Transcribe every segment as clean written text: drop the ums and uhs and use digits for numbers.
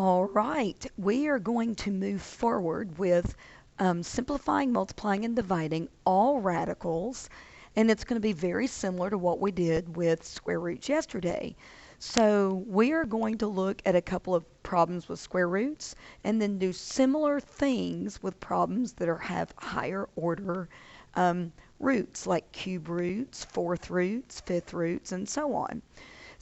All right, we are going to move forward with simplifying, multiplying, and dividing all radicals, and it's going to be very similar to what we did with square roots yesterday. So we are going to look at a couple of problems with square roots and then do similar things with problems that have higher order roots, like cube roots, fourth roots, fifth roots, and so on.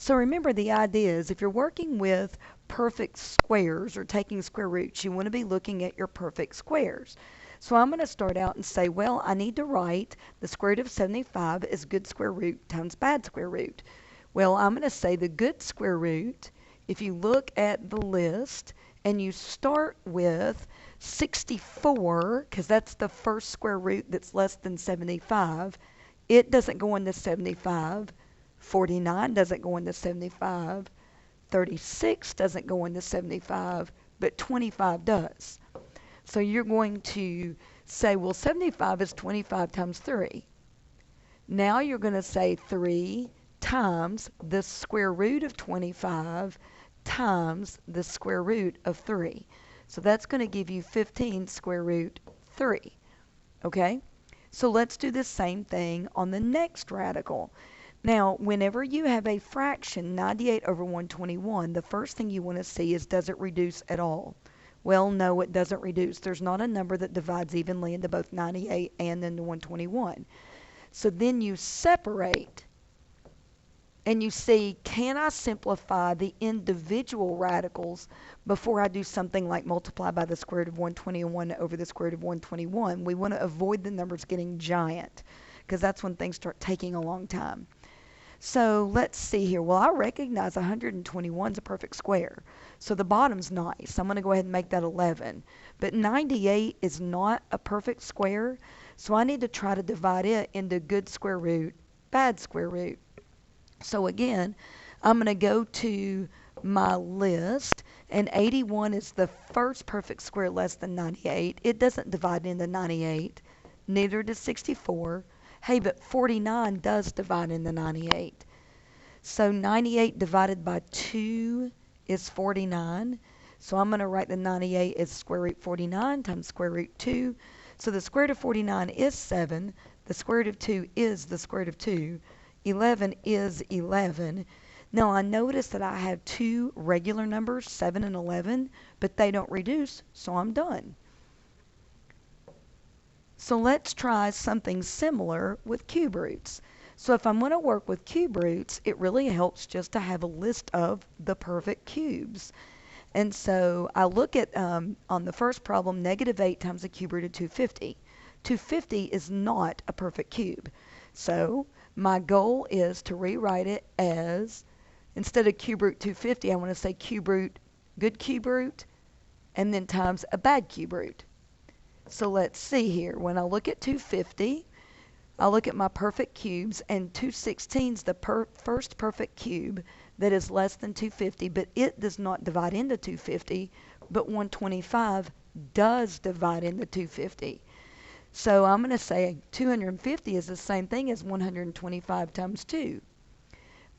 So remember, the idea is if you're working with perfect squares or taking square roots, you want to be looking at your perfect squares. So I'm going to start out and say, well, I need to write the square root of 75 is good square root times bad square root. Well, I'm going to say the good square root, if you look at the list and you start with 64, because that's the first square root that's less than 75, it doesn't go into 75. 49 doesn't go into 75. 36 doesn't go into 75, but 25 does. So you're going to say, well, 75 is 25 times 3. Now you're going to say 3 times the square root of 25 times the square root of 3. So that's going to give you 15 square root 3. Okay? So let's do the same thing on the next radical. Now, whenever you have a fraction, 98 over 121, the first thing you want to see is, does it reduce at all? Well, no, it doesn't reduce. There's not a number that divides evenly into both 98 and into 121. So then you separate and you see, can I simplify the individual radicals before I do something like multiply by the square root of 121 over the square root of 121? We want to avoid the numbers getting giant, because that's when things start taking a long time. So let's see here. Well, I recognize 121 is a perfect square. So the bottom's nice. I'm going to go ahead and make that 11. But 98 is not a perfect square. So I need to try to divide it into good square root, bad square root. So again, I'm going to go to my list. And 81 is the first perfect square less than 98. It doesn't divide into 98. Neither does 64. Hey, but 49 does divide into 98. So 98 divided by 2 is 49. So I'm going to write the 98 as square root 49 times square root 2. So the square root of 49 is 7. The square root of 2 is the square root of 2. 11 is 11. Now I notice that I have two regular numbers, 7 and 11, but they don't reduce, so I'm done. So let's try something similar with cube roots. So if I'm going to work with cube roots, it really helps just to have a list of the perfect cubes. And so I look at, on the first problem, negative 8 times the cube root of 250. 250 is not a perfect cube. So my goal is to rewrite it as, instead of cube root 250, I want to say cube root, good cube root, and then times a bad cube root. So let's see here. When I look at 250, I look at my perfect cubes, and 216 is the first perfect cube that is less than 250, but it does not divide into 250, but 125 does divide into 250. So I'm going to say 250 is the same thing as 125 times 2.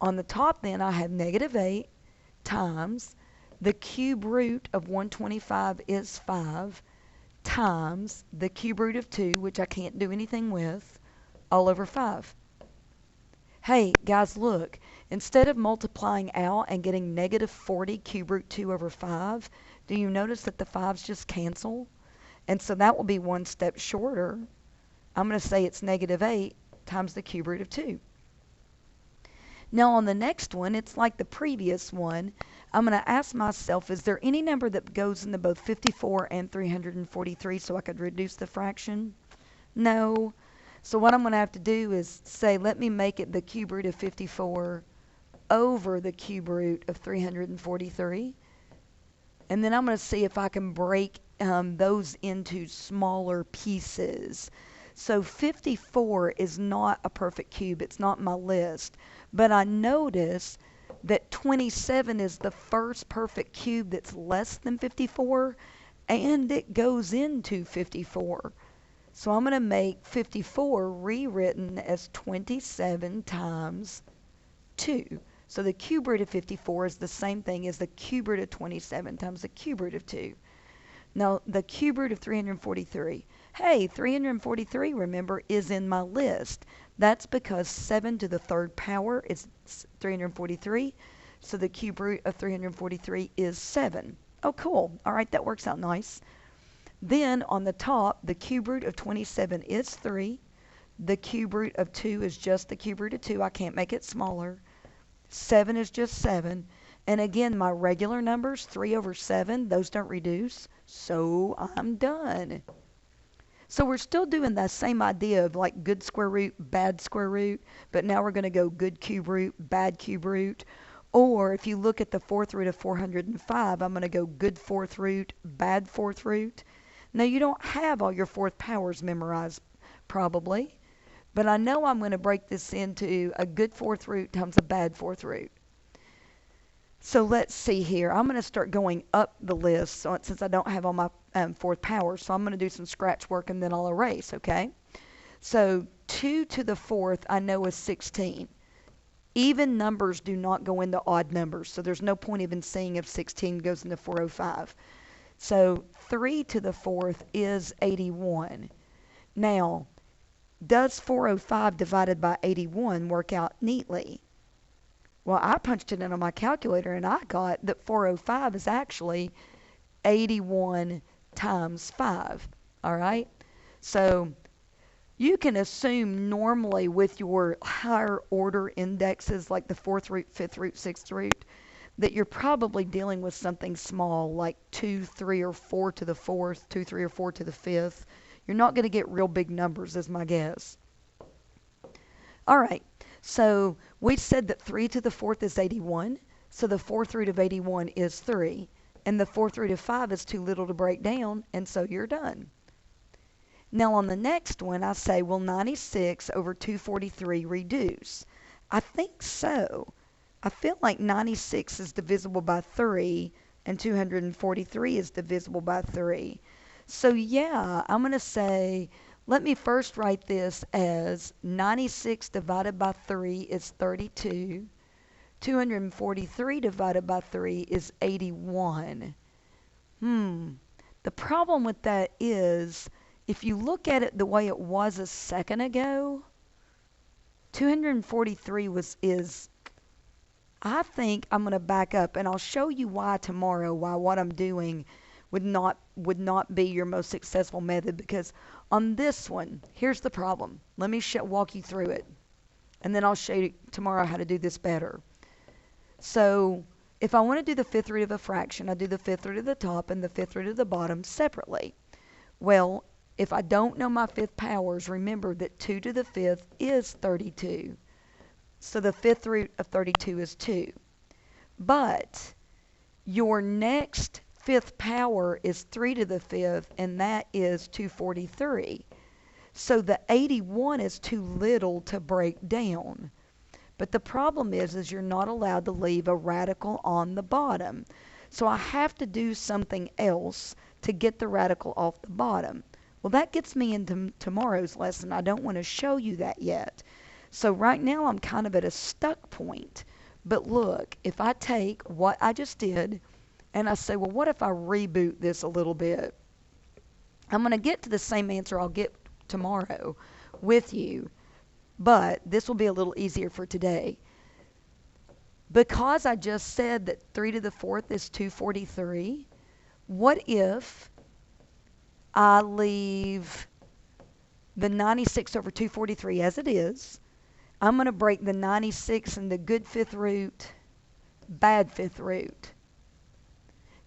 On the top then I have negative 8 times the cube root of 125 is 5 times the cube root of 2, which I can't do anything with, all over 5. Hey, guys, look. Instead of multiplying out and getting negative 40 cube root 2 over 5, do you notice that the 5's just cancel? And so that will be one step shorter. I'm going to say it's negative 8 times the cube root of 2. Now on the next one, it's like the previous one. I'm going to ask myself, is there any number that goes into both 54 and 343 so I could reduce the fraction? No. So what I'm going to have to do is say, let me make it the cube root of 54 over the cube root of 343. And then I'm going to see if I can break those into smaller pieces. So 54 is not a perfect cube. It's not my list. But I notice that 27 is the first perfect cube that's less than 54, and it goes into 54. So I'm going to make 54 rewritten as 27 times 2. So the cube root of 54 is the same thing as the cube root of 27 times the cube root of 2. Now, the cube root of 343. Hey, 343, remember, is in my list. That's because 7 to the third power is 343. So the cube root of 343 is 7. Oh, cool. All right, that works out nice. Then on the top, the cube root of 27 is 3. The cube root of 2 is just the cube root of 2. I can't make it smaller. 7 is just 7. And again, my regular numbers, 3 over 7, those don't reduce. So I'm done. So we're still doing that same idea of like good square root, bad square root, but now we're going to go good cube root, bad cube root. Or if you look at the fourth root of 405, I'm going to go good fourth root, bad fourth root. Now you don't have all your fourth powers memorized probably, but I know I'm going to break this into a good fourth root times a bad fourth root. So let's see here. I'm going to start going up the list since I don't have all my fourth powers. So I'm going to do some scratch work and then I'll erase, okay? So 2 to the fourth I know is 16. Even numbers do not go into odd numbers, so there's no point even seeing if 16 goes into 405. So 3 to the fourth is 81. Now, does 405 divided by 81 work out neatly? Well, I punched it in on my calculator and I got that 405 is actually 81 times 5. All right? So you can assume normally with your higher order indexes like the fourth root, fifth root, sixth root, that you're probably dealing with something small like 2, 3, or 4 to the fourth, 2, 3, or 4 to the fifth. You're not going to get real big numbers is my guess. All right. So we said that 3 to the fourth is 81. So the fourth root of 81 is 3. And the fourth root of 5 is too little to break down. And so you're done. Now on the next one, I say, will 96 over 243 reduce? I think so. I feel like 96 is divisible by 3 and 243 is divisible by 3. So yeah, I'm going to say, let me first write this as 96 divided by 3 is 32. 243 divided by 3 is 81. The problem with that is, if you look at it the way it was a second ago, 243 is, I think I'm going to back up and I'll show you why tomorrow, why what I'm doing would not be your most successful method, because on this one, here's the problem. Let me walk you through it, and then I'll show you tomorrow how to do this better. So if I want to do the fifth root of a fraction, I do the fifth root of the top and the fifth root of the bottom separately. Well, if I don't know my fifth powers, remember that 2 to the fifth is 32. So the fifth root of 32 is 2. But your next fifth power is 3 to the fifth, and that is 243. So the 81 is too little to break down. But the problem is you're not allowed to leave a radical on the bottom. So I have to do something else to get the radical off the bottom. Well, that gets me into tomorrow's lesson. I don't want to show you that yet. So right now I'm kind of at a stuck point. But look, if I take what I just did and I say, well, what if I reboot this a little bit? I'm going to get to the same answer I'll get tomorrow with you, but this will be a little easier for today. Because I just said that 3 to the fourth is 243, what if I leave the 96 over 243 as it is? I'm going to break the 96 into good fifth root, bad fifth root.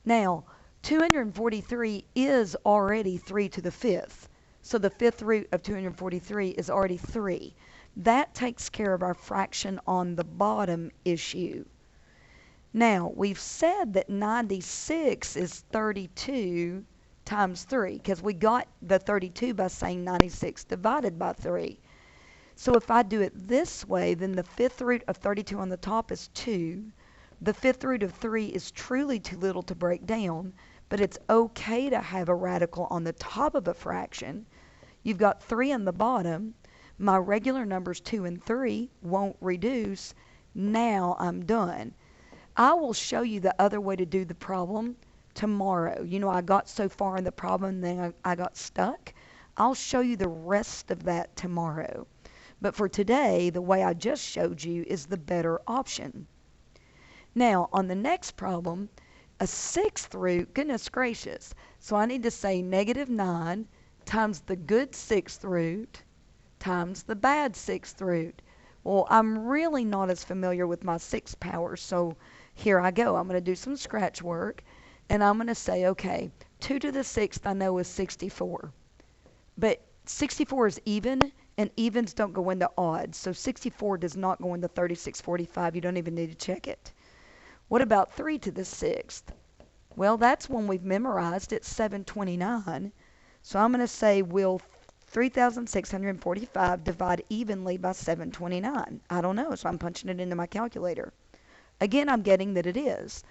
Now, 243 is already 3 to the fifth. So the fifth root of 243 is already 3. That takes care of our fraction on the bottom issue. Now, we've said that 96 is 32 times 3, because we got the 32 by saying 96 divided by 3. So if I do it this way, then the fifth root of 32 on the top is 2. The fifth root of 3 is truly too little to break down, but it's okay to have a radical on the top of a fraction. You've got 3 on the bottom. My regular numbers 2 and 3 won't reduce. Now I'm done. I will show you the other way to do the problem tomorrow. You know, I got so far in the problem, then I got stuck. I'll show you the rest of that tomorrow. But for today, the way I just showed you is the better option. Now, on the next problem, a sixth root, goodness gracious. So I need to say negative 9 times the good sixth root times the bad sixth root. Well, I'm really not as familiar with my sixth powers, so here I go. I'm going to do some scratch work, and I'm going to say, okay, 2 to the sixth I know is 64. But 64 is even, and evens don't go into odds. So 64 does not go into 3645. You don't even need to check it. What about 3 to the sixth? Well, that's one we've memorized. It's 729. So I'm going to say, will 3,645 divide evenly by 729? I don't know, so I'm punching it into my calculator. Again, I'm getting that it is.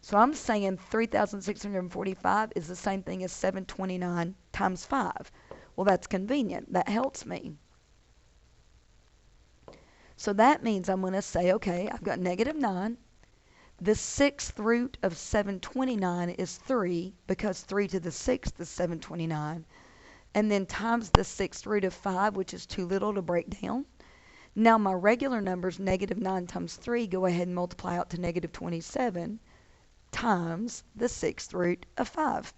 So I'm saying 3,645 is the same thing as 729 times 5. Well, that's convenient. That helps me. So that means I'm going to say, okay, I've got negative 9. The sixth root of 729 is 3, because 3 to the sixth is 729. And then times the sixth root of 5, which is too little to break down. Now my regular numbers, negative 9 times 3, go ahead and multiply out to negative 27 times the sixth root of 5.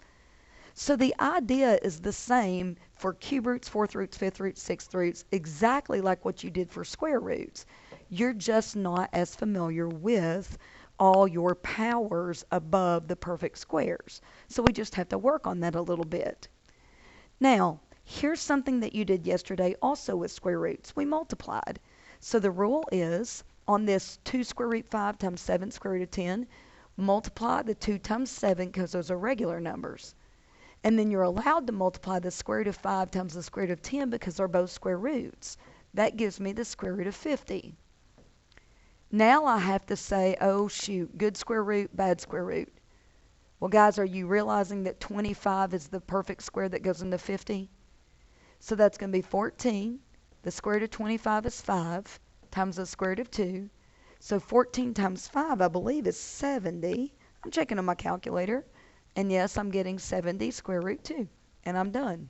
So the idea is the same for cube roots, fourth roots, fifth roots, sixth roots, exactly like what you did for square roots. You're just not as familiar with all your powers above the perfect squares. So we just have to work on that a little bit. Now, here's something that you did yesterday also with square roots. We multiplied. So the rule is, on this 2 square root 5 times 7 square root of 10, multiply the 2 times 7 because those are regular numbers. And then you're allowed to multiply the square root of 5 times the square root of 10 because they're both square roots. That gives me the square root of 50. Now I have to say, oh shoot, good square root, bad square root. Well, guys, are you realizing that 25 is the perfect square that goes into 50? So that's going to be 14. The square root of 25 is 5 times the square root of 2. So 14 times 5, I believe, is 70. I'm checking on my calculator. And yes, I'm getting 70 square root 2. And I'm done.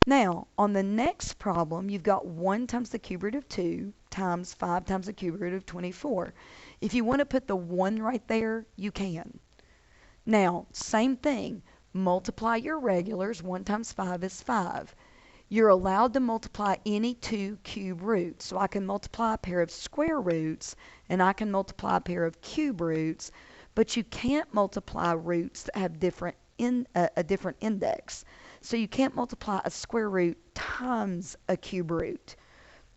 Now, on the next problem, you've got 1 times the cube root of 2 times 5 times the cube root of 24. If you want to put the 1 right there, you can. Now, same thing. Multiply your regulars. 1 times 5 is 5. You're allowed to multiply any 2 cube roots. So I can multiply a pair of square roots, and I can multiply a pair of cube roots, but you can't multiply roots that have a different index. So you can't multiply a square root times a cube root.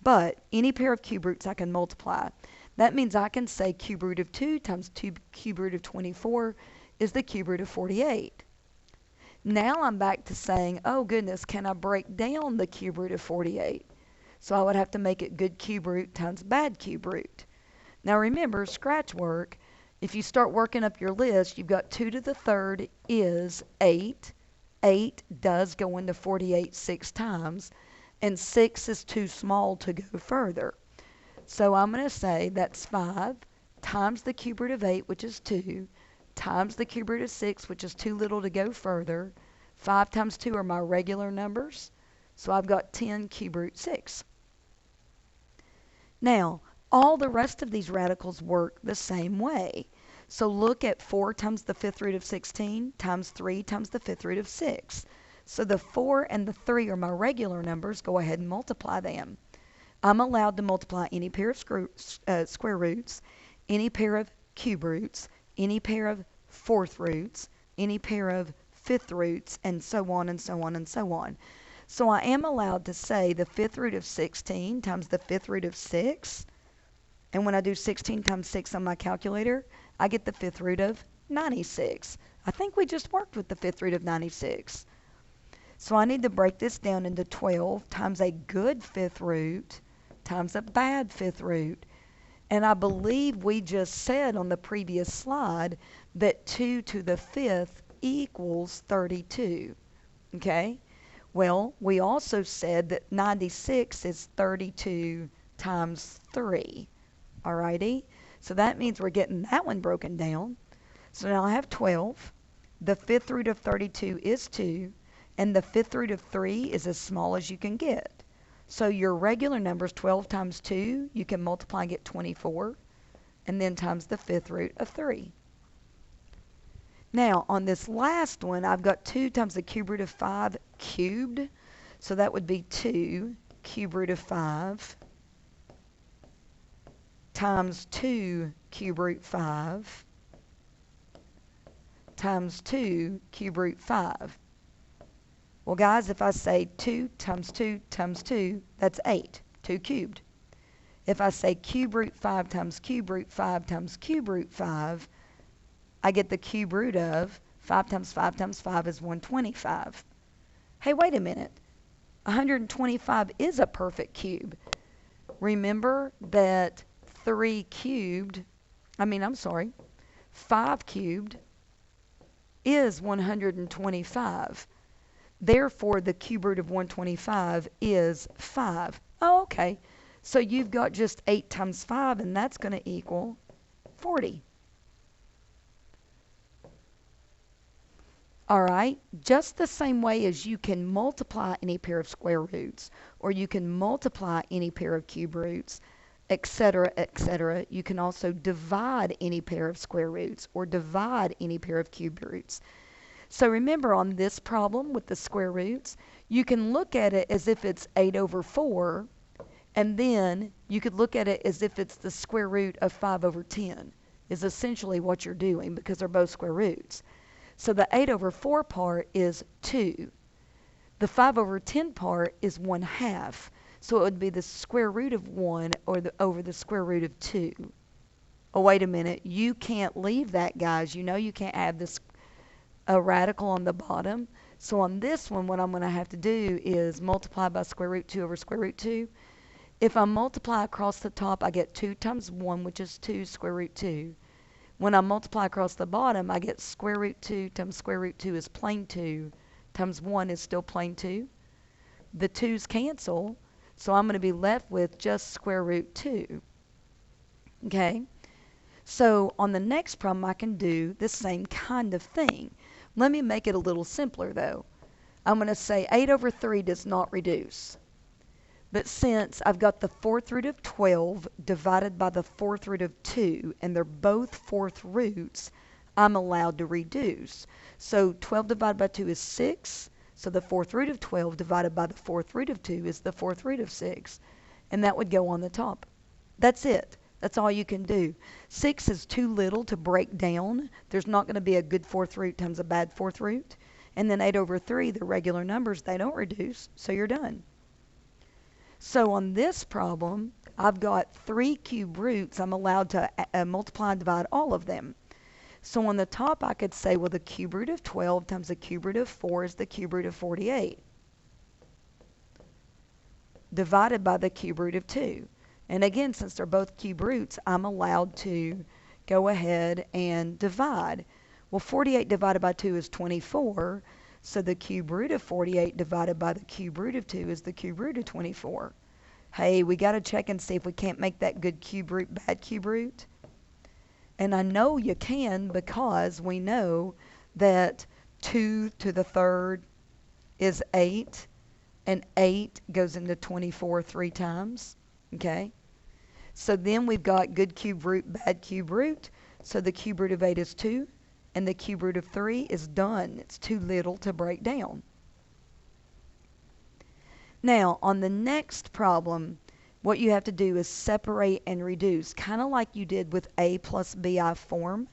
But any pair of cube roots I can multiply. That means I can say cube root of 2 times 2 cube root of 24 is the cube root of 48. Now I'm back to saying, oh goodness, can I break down the cube root of 48? So I would have to make it good cube root times bad cube root. Now remember, scratch work, if you start working up your list, you've got 2 to the third is 8. 8 does go into 48 6 times, and 6 is too small to go further. So I'm going to say that's 5 times the cube root of 8, which is 2, times the cube root of 6, which is too little to go further. 5 times 2 are my regular numbers, so I've got 10 cube root 6. Now, all the rest of these radicals work the same way. So look at 4 times the fifth root of 16 times 3 times the fifth root of 6. So the 4 and the 3 are my regular numbers. Go ahead and multiply them. I'm allowed to multiply any pair of square roots, any pair of cube roots, any pair of fourth roots, any pair of fifth roots, and so on and so on and so on. So I am allowed to say the fifth root of 16 times the fifth root of 6. And when I do 16 times 6 on my calculator, I get the fifth root of 96. I think we just worked with the fifth root of 96. So I need to break this down into 12 times a good fifth root times a bad fifth root. And I believe we just said on the previous slide that 2 to the fifth equals 32. Okay? Well, we also said that 96 is 32 times 3. Alrighty? So that means we're getting that one broken down. So now I have 12. The fifth root of 32 is 2. And the fifth root of 3 is as small as you can get. So your regular numbers, 12 times 2, you can multiply and get 24. And then times the fifth root of 3. Now, on this last one, I've got 2 times the cube root of 5 cubed. So that would be 2 cube root of 5 times 2 cube root 5 times 2 cube root 5. Well, guys, if I say 2 times 2 times 2, that's 8, 2 cubed. If I say cube root 5 times cube root 5 times cube root 5, I get the cube root of 5 times 5 times 5 is 125. Hey, wait a minute. 125 is a perfect cube. Remember that 5 cubed is 125. Therefore, the cube root of 125 is 5. Oh, okay. So you've got just 8 times 5, and that's going to equal 40. All right, just the same way as you can multiply any pair of square roots, or you can multiply any pair of cube roots, etc., etc., you can also divide any pair of square roots, or divide any pair of cube roots. So remember, on this problem with the square roots, you can look at it as if it's 8 over 4, and then you could look at it as if it's the square root of 5 over 10, is essentially what you're doing, because they're both square roots. So the 8 over 4 part is 2. The 5 over 10 part is 1/2. So it would be the square root of 1 over the square root of 2. Oh, wait a minute. You can't leave that, guys. You know you can't have a radical on the bottom. So on this one, what I'm going to have to do is multiply by square root 2 over square root 2. If I multiply across the top, I get 2 times 1, which is 2 square root 2. When I multiply across the bottom, I get square root 2 times square root 2 is plain 2 times 1 is still plain 2. The 2's cancel, so I'm going to be left with just square root 2. Okay? So on the next problem, I can do the same kind of thing. Let me make it a little simpler, though. I'm going to say 8 over 3 does not reduce. But since I've got the fourth root of 12 divided by the fourth root of 2, and they're both fourth roots, I'm allowed to reduce. So 12 divided by 2 is 6. So the fourth root of 12 divided by the fourth root of 2 is the fourth root of 6. And that would go on the top. That's it. That's all you can do. 6 is too little to break down. There's not going to be a good fourth root times a bad fourth root. And then 8 over 3, the regular numbers, they don't reduce. So you're done. So on this problem, I've got 3 cube roots. I'm allowed to multiply and divide all of them. So on the top, I could say, well, the cube root of 12 times the cube root of 4 is the cube root of 48, divided by the cube root of 2. And again, since they're both cube roots, I'm allowed to go ahead and divide. Well, 48 divided by 2 is 24. So the cube root of 48 divided by the cube root of 2 is the cube root of 24. Hey, we got to check and see if we can't make that good cube root bad cube root. And I know you can, because we know that 2 to the third is 8, and 8 goes into 24 3 times. Okay? So then we've got good cube root, bad cube root. So the cube root of 8 is 2. And the cube root of 3 is done. It's too little to break down. Now, on the next problem, what you have to do is separate and reduce, kind of like you did with A plus BI form.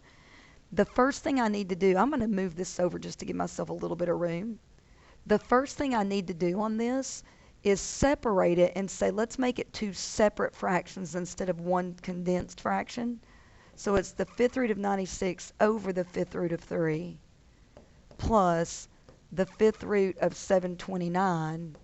The first thing I need to do, I'm going to move this over just to give myself a little bit of room. The first thing I need to do on this is separate it and say, let's make it 2 separate fractions instead of 1 condensed fraction. So it's the fifth root of 96 over the fifth root of 3 plus the fifth root of 729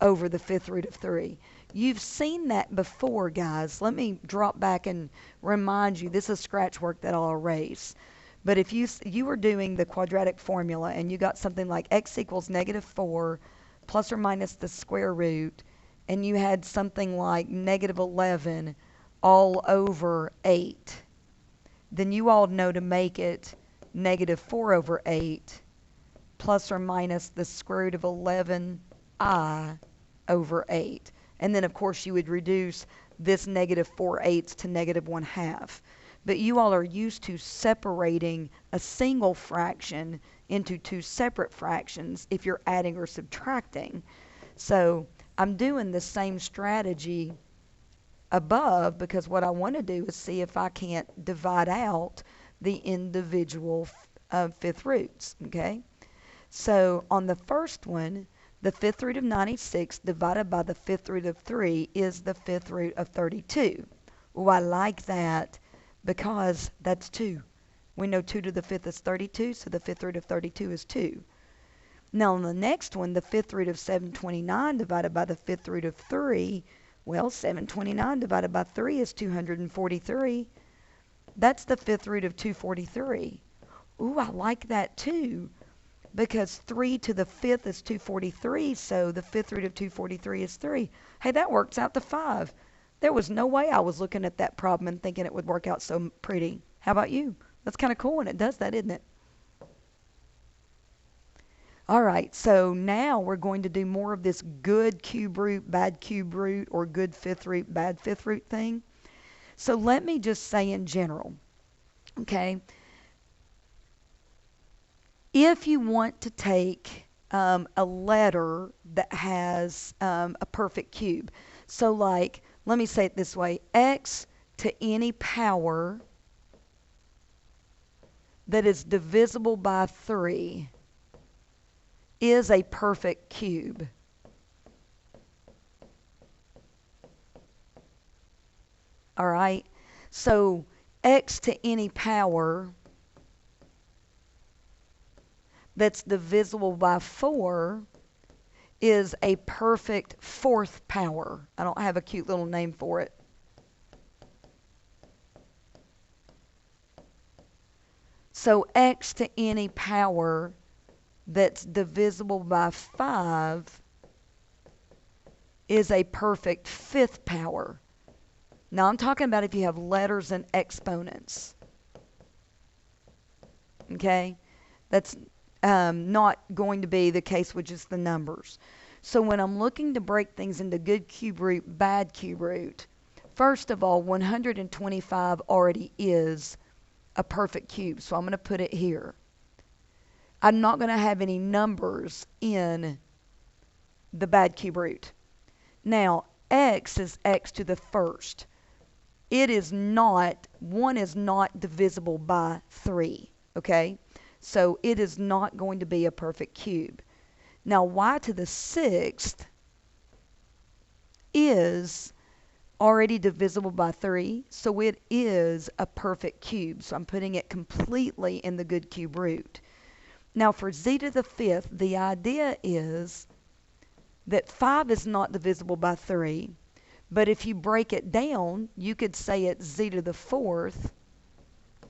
over the fifth root of 3. You've seen that before, guys. Let me drop back and remind you, this is scratch work that I'll erase. But if you were doing the quadratic formula and you got something like x equals -4 plus or minus the square root, and you had something like -11 all over 8, then you all know to make it negative 4 over 8 plus or minus the square root of 11I over 8. And then, of course, you would reduce this negative 4/8 to negative 1/2. But you all are used to separating a single fraction into two separate fractions if you're adding or subtracting. So I'm doing the same strategy above because what I want to do is see if I can't divide out the individual fifth roots, okay? So on the first one, the fifth root of 96 divided by the fifth root of 3 is the fifth root of 32. Oh, I like that because that's 2. We know 2 to the fifth is 32, so the fifth root of 32 is 2. Now on the next one, the fifth root of 729 divided by the fifth root of 3, well, 729 divided by 3 is 243. That's the fifth root of 243. Ooh, I like that too, because 3 to the fifth is 243, so the fifth root of 243 is 3. Hey, that works out to 5. There was no way I was looking at that problem and thinking it would work out so pretty. How about you? That's kind of cool, and it does that, isn't it? All right, so now we're going to do more of this good cube root, bad cube root, or good fifth root, bad fifth root thing. So let me just say in general, okay, if you want to take a letter that has a perfect cube, so like, let me say it this way, x to any power that is divisible by 3 is a perfect cube. All right, so x to any power that's divisible by 4 is a perfect fourth power. I don't have a cute little name for it. So x to any power that's divisible by 5 is a perfect fifth power. Now I'm talking about if you have letters and exponents. Okay? That's not going to be the case with just the numbers. So when I'm looking to break things into good cube root, bad cube root, first of all, 125 already is a perfect cube, so I'm going to put it here. I'm not going to have any numbers in the bad cube root. Now, x is x to the first. It is not, 1 is not divisible by 3, okay? So it is not going to be a perfect cube. Now, y to the sixth is already divisible by 3, so it is a perfect cube. So I'm putting it completely in the good cube root. Now for z to the fifth, the idea is that 5 is not divisible by 3, but if you break it down, you could say it's z to the fourth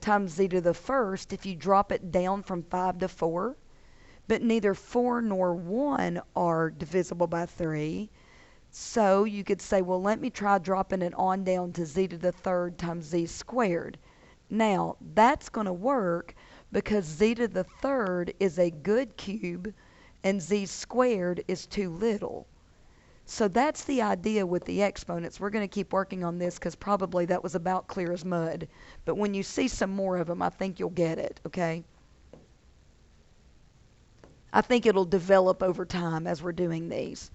times z to the first if you drop it down from 5 to 4, but neither 4 nor 1 are divisible by 3. So you could say, well, let me try dropping it on down to z to the third times z squared. Now, that's going to work because z to the third is a good cube and z squared is too little. So that's the idea with the exponents. We're going to keep working on this because probably that was about clear as mud. But when you see some more of them, I think you'll get it, okay? I think it'll develop over time as we're doing these.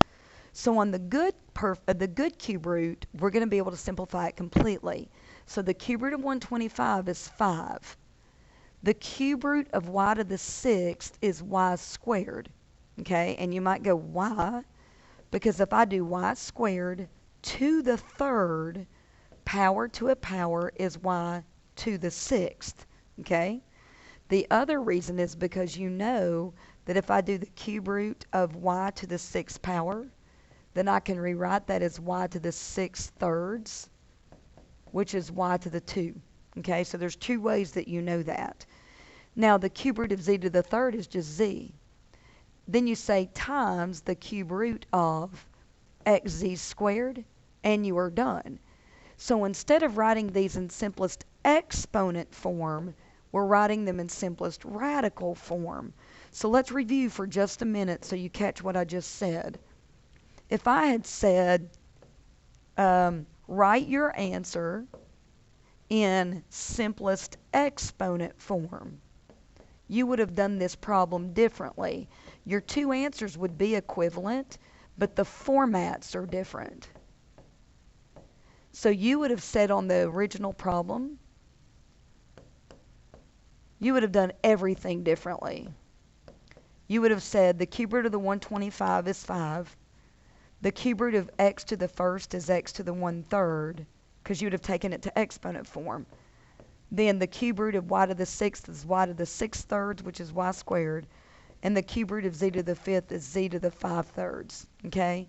So on the good cube root, we're going to be able to simplify it completely. So the cube root of 125 is 5. The cube root of y to the sixth is y squared. Okay, and you might go, why? Because if I do y squared to the third, power to a power is y to the sixth. Okay? The other reason is because you know that if I do the cube root of y to the sixth power, then I can rewrite that as y to the 6 thirds, which is y to the 2. Okay, so there's two ways that you know that. Now the cube root of z to the third is just z. Then you say times the cube root of xz squared, and you are done. So instead of writing these in simplest exponent form, we're writing them in simplest radical form. So let's review for just a minute so you catch what I just said. If I had said, write your answer in simplest exponent form, you would have done this problem differently. Your two answers would be equivalent, but the formats are different. So you would have said on the original problem, you would have done everything differently. You would have said the cube root of the 125 is 5. The cube root of x to the first is x to the 1/3, because you would have taken it to exponent form. Then the cube root of y to the 6th is y to the 6/3, which is y squared. And the cube root of z to the 5th is z to the 5/3. Okay?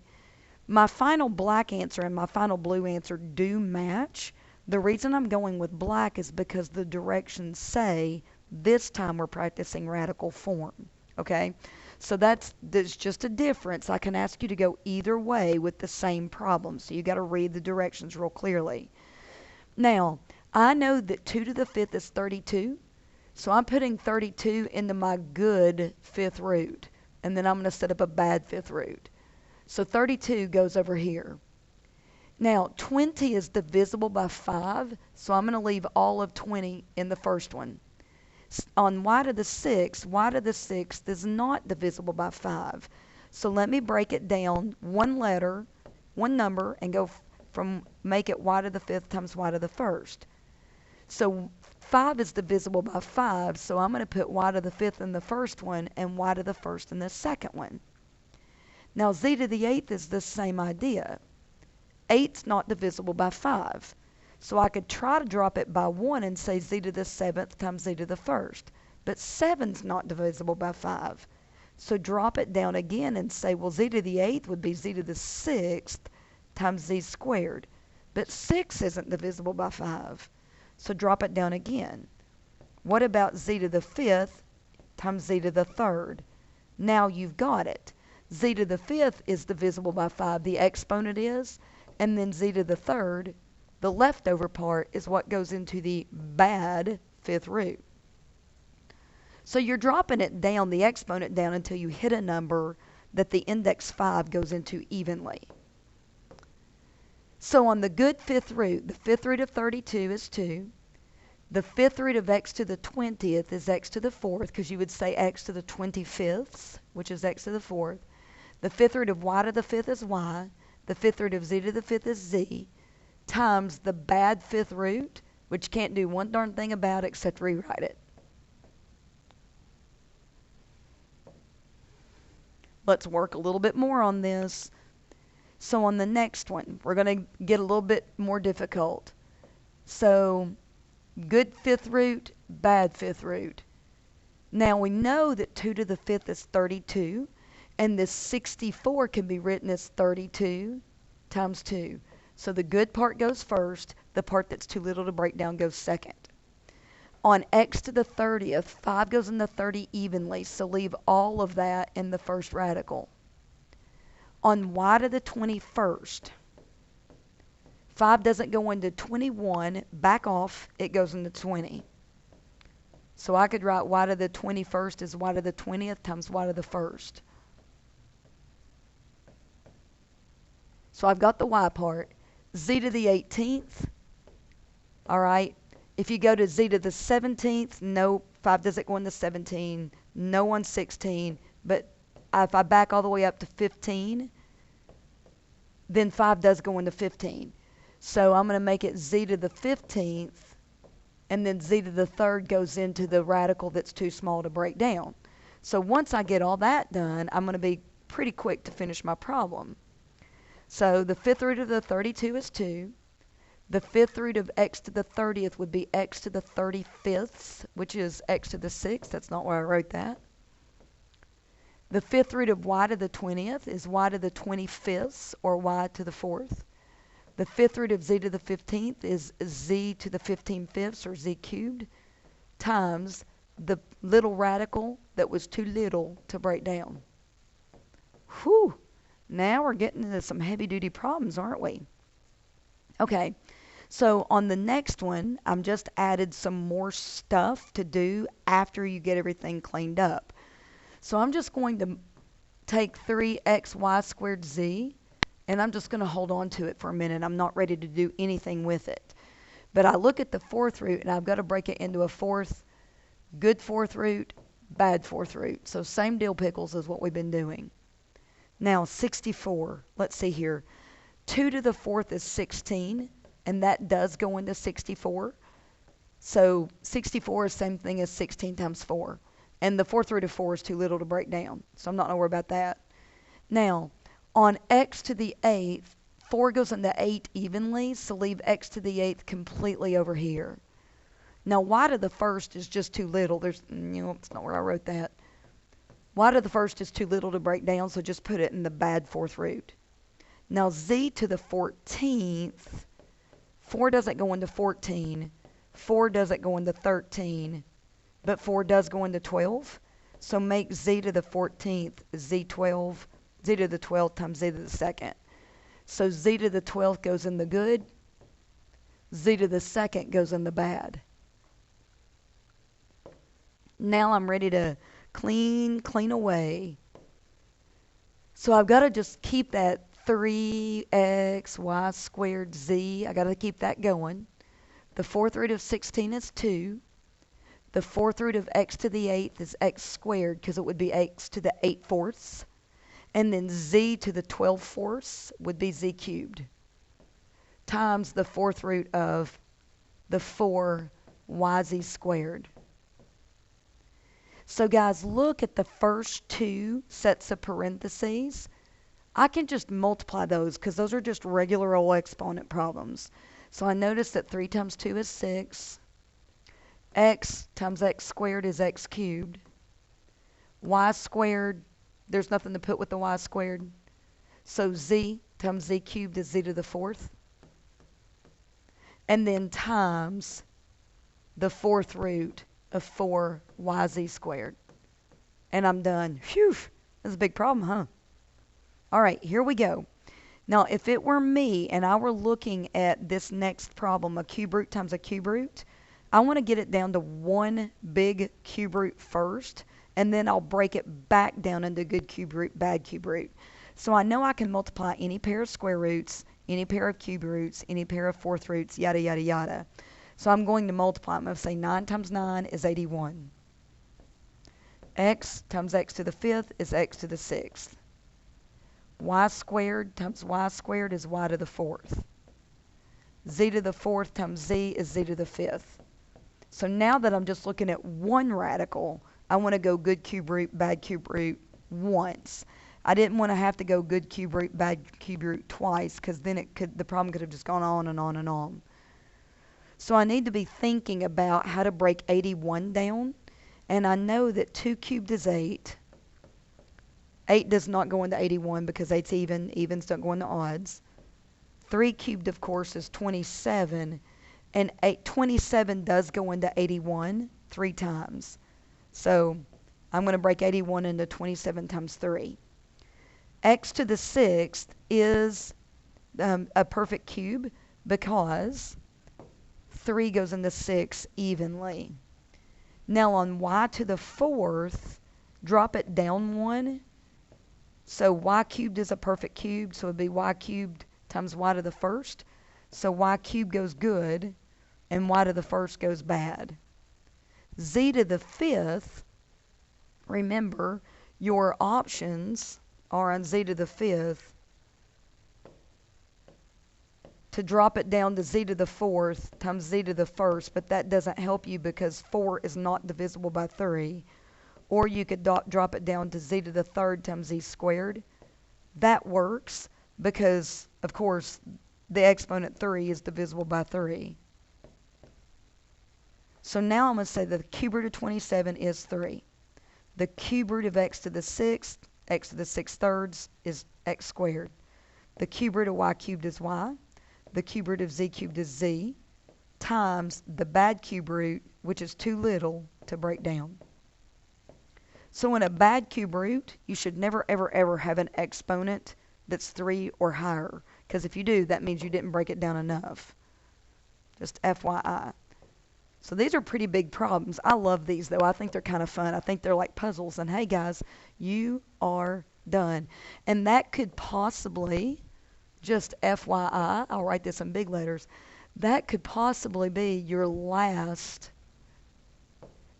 My final black answer and my final blue answer do match. The reason I'm going with black is because the directions say this time we're practicing radical form. Okay? So there's just a difference. I can ask you to go either way with the same problem. So you got to read the directions real clearly. Now, I know that 2 to the 5th is 32. So I'm putting 32 into my good fifth root. And then I'm going to set up a bad fifth root. So 32 goes over here. Now, 20 is divisible by 5. So I'm going to leave all of 20 in the first one. On y to the 6th is not divisible by 5. So let me break it down one letter, one number, and go from make it y to the 5th times y to the 1st. So 5 is divisible by 5, so I'm going to put y to the 5th in the first one and y to the 1st in the second one. Now z to the 8th is the same idea. 8's not divisible by 5. So I could try to drop it by 1 and say z to the 7th times z to the 1st. But 7's not divisible by 5. So drop it down again and say, well, z to the 8th would be z to the 6th times z squared. But 6 isn't divisible by 5. So drop it down again. What about z to the 5th times z to the 3rd? Now you've got it. Z to the 5th is divisible by 5. The exponent is. And then z to the 3rd, the leftover part, is what goes into the bad fifth root. So you're dropping it down, the exponent down, until you hit a number that the index 5 goes into evenly. So on the good fifth root, the fifth root of 32 is 2. The fifth root of x to the 20th is x to the 4th, because you would say x to the 25th, which is x to the 4th. The fifth root of y to the 5th is y. The fifth root of z to the 5th is z, times the bad fifth root, which can't do one darn thing about it except rewrite it. Let's work a little bit more on this. So on the next one, we're going to get a little bit more difficult. So good fifth root, bad fifth root. Now we know that 2 to the 5th is 32, and this 64 can be written as 32 times 2. So the good part goes first. The part that's too little to break down goes second. On x to the 30th, 5 goes into 30 evenly, so leave all of that in the first radical. On y to the 21st, 5 doesn't go into 21, back off, it goes into 20. So I could write y to the 21st as y to the 20th times y to the 1st. So I've got the y part. Z to the 18th. All right. If you go to z to the 17th, no, 5 doesn't go into 17. No on 16. But if I back all the way up to 15, then 5 does go into 15. So I'm going to make it z to the 15th, and then z to the 3rd goes into the radical that's too small to break down. So once I get all that done, I'm going to be pretty quick to finish my problem. So the fifth root of the 32 is 2. The fifth root of x to the 30th would be x to the 35th, which is x to the 6th. That's not where I wrote that. The fifth root of y to the 20th is y to the 25th, or y to the 4th. The fifth root of z to the 15th is z to the 15/5, or z cubed, times the little radical that was too little to break down. Whew! Now we're getting into some heavy-duty problems, aren't we? Okay, So on the next one, I'm just added some more stuff to do after you get everything cleaned up. So I'm just going to take 3xy squared z, and I'm just going to hold on to it for a minute. I'm not ready to do anything with it. But I look at the fourth root, and I've got to break it into a fourth, good fourth root, bad fourth root. So same deal, pickles, as what we've been doing. Now 64, let's see here. 2 to the fourth is 16, and that does go into 64. So 64 is the same thing as 16 times 4. And the fourth root of 4 is too little to break down, so I'm not going to worry about that. Now, on x to the 8th, 4 goes into 8 evenly, so leave x to the 8th completely over here. Now, y to the first is just too little. It's not where I wrote that. Y to the first is too little to break down, so just put it in the bad fourth root. Now, z to the 14th, 4 doesn't go into 14, 4 doesn't go into 13, but 4 does go into 12. So make z to the 14th z12, z to the 12th times z to the second. So z to the 12th goes in the good, z to the second goes in the bad. Now I'm ready to clean away. So I've got to just keep that 3xy squared z. I got to keep that going. The fourth root of 16 is 2. The fourth root of x to the 8th is x squared, because it would be x to the 8 fourths. And then z to the 12 fourths would be z cubed, times the fourth root of the 4yz squared. So guys, look at the first two sets of parentheses. I can just multiply those because those are just regular old exponent problems. So I notice that 3 times 2 is 6. X times x squared is x cubed. Y squared, there's nothing to put with the y squared. So z times z cubed is z to the fourth. And then times the fourth root of 4yz squared. And I'm done. Phew, that's a big problem, huh? All right, here we go. Now, if it were me and I were looking at this next problem, a cube root times a cube root, I want to get it down to one big cube root first, and then I'll break it back down into good cube root, bad cube root. So I know I can multiply any pair of square roots, any pair of cube roots, any pair of fourth roots, yada, yada, yada. So I'm going to multiply. I'm going to say 9 times 9 is 81. X times x to the 5th is x to the 6th. Y squared times y squared is y to the 4th. Z to the 4th times z is z to the 5th. So now that I'm just looking at one radical, I want to go good cube root, bad cube root once. I didn't want to have to go good cube root, bad cube root twice, because then the problem could have just gone on and on and on. So I need to be thinking about how to break 81 down. And I know that 2 cubed is 8. 8 does not go into 81 because 8's even. Evens don't go into odds. 3 cubed, of course, is 27. And 27 does go into 81 3 times. So I'm going to break 81 into 27 times 3. X to the 6th is a perfect cube because 3 goes into 6 evenly. Now on y to the 4th, drop it down 1. So y cubed is a perfect cube, so it would be y cubed times y to the 1st. So y cubed goes good, and y to the 1st goes bad. Z to the 5th, remember, your options are on z to the 5th to drop it down to z to the 4th times z to the 1st, but that doesn't help you because 4 is not divisible by 3. Or you could drop it down to z to the 3rd times z squared. That works because, of course, the exponent 3 is divisible by 3. So now I'm going to say that the cube root of 27 is 3. The cube root of x to the 6th, x to the 6 thirds, is x squared. The cube root of y cubed is y. The cube root of z cubed is z, times the bad cube root, which is too little to break down. So in a bad cube root, you should never, ever, ever have an exponent that's 3 or higher. Because if you do, that means you didn't break it down enough. Just FYI. So these are pretty big problems. I love these, though. I think they're kind of fun. I think they're like puzzles. And hey, guys, you are done. And that could possibly, just FYI, I'll write this in big letters, that could possibly be your last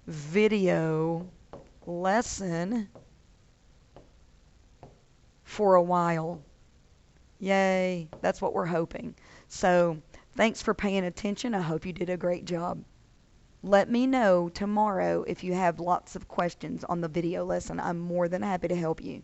video lesson for a while. Yay, that's what we're hoping. So thanks for paying attention. I hope you did a great job. Let me know tomorrow if you have lots of questions on the video lesson. I'm more than happy to help you.